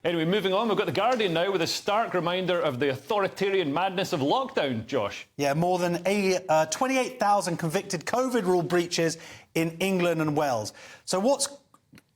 Anyway, moving on, we've got The Guardian now with a stark reminder of the authoritarian madness of lockdown, Josh. Yeah, more than 28,000 convicted COVID rule breaches in England and Wales. So what's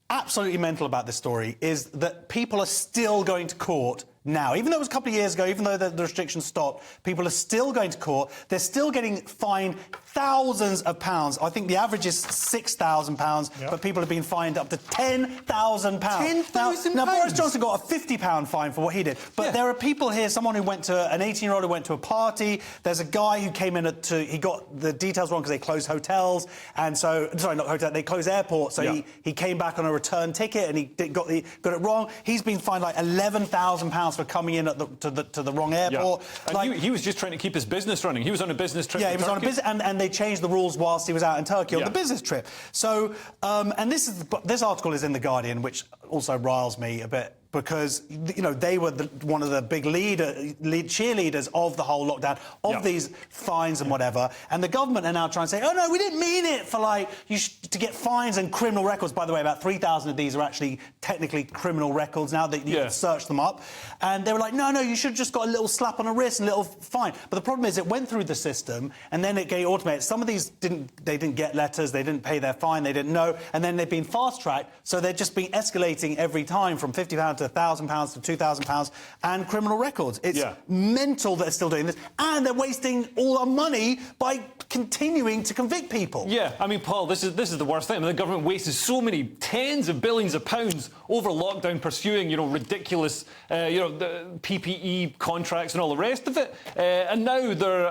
absolutely mental about this story is that people are still going to court now. Even though it was a couple of years ago, even though the restrictions stopped, people are still going to court. They're still getting fined thousands of pounds. I think the average is £6,000, but people have been fined up to £10,000. £10,000? Now, Boris Johnson got a £50 fine for what he did. But there are people here, someone who went to, an 18-year-old who went to a party. There's a guy who came in he got the details wrong because they closed hotels. And so, sorry, not hotels, they closed airports. So he came back on a return ticket and he got it wrong. He's been fined like £11,000 for coming in to the wrong airport. And like, he was just trying to keep his business running. He was on a business trip. Yeah, he was on a business, and they changed the rules whilst he was out in Turkey on the business trip. So, and this article is in The Guardian, which also riles me a bit, because, you know, they were one of the big cheerleaders of the whole lockdown, of these fines and whatever. And the government are now trying to say, oh, no, we didn't mean it for, like, to get fines and criminal records. By the way, about 3,000 of these are actually technically criminal records now that you can search them up. And they were like, no, you should have just got a little slap on the wrist, a little fine. But the problem is it went through the system and then it get automated. Some of these didn't get letters, they didn't pay their fine, they didn't know, and then they've been fast-tracked, so they've just been escalating every time from £50 to £1,000 to £2,000 and criminal records. It's mental that they're still doing this, and they're wasting all our money by continuing to convict people. Yeah, I mean, Paul, this is the worst thing. I mean, the government wasted so many tens of billions of pounds over lockdown pursuing, you know, ridiculous, the PPE contracts and all the rest of it. And now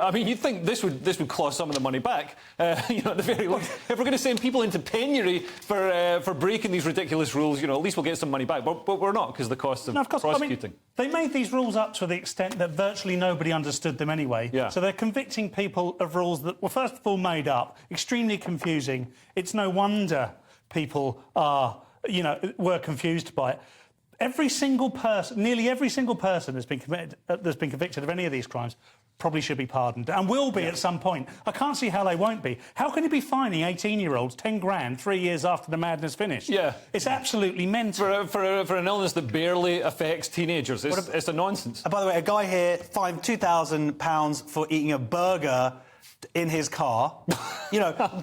I mean, you'd think this would claw some of the money back, at the very least. If we're going to send people into penury for breaking these ridiculous rules, at least we'll get some money back. But we're not, because of the cost of prosecuting. I mean, they made these rules up to the extent that virtually nobody understood them anyway. Yeah. So they're convicting people of rules that were, first of all, made up, extremely confusing. It's no wonder people were confused by it. Nearly every single person that's been convicted of any of these crimes probably should be pardoned, and will be at some point. I can't see how they won't be. How can you be fining 18-year-olds 10 grand 3 years after the madness finished? Yeah. It's absolutely mental. For an illness that barely affects teenagers. It's a nonsense. By the way, a guy here fined £2,000 for eating a burger in his car.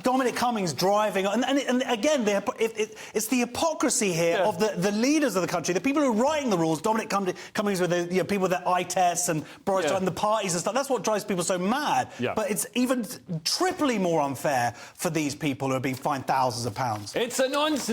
Dominic Cummings driving, and again, it's the hypocrisy here of the leaders of the country, the people who are writing the rules. Dominic Cummings with the people with their eye tests and Boris Johnson, the parties and stuff. That's what drives people so mad. Yeah. But it's even triply more unfair for these people who are being fined thousands of pounds. It's a nonsense.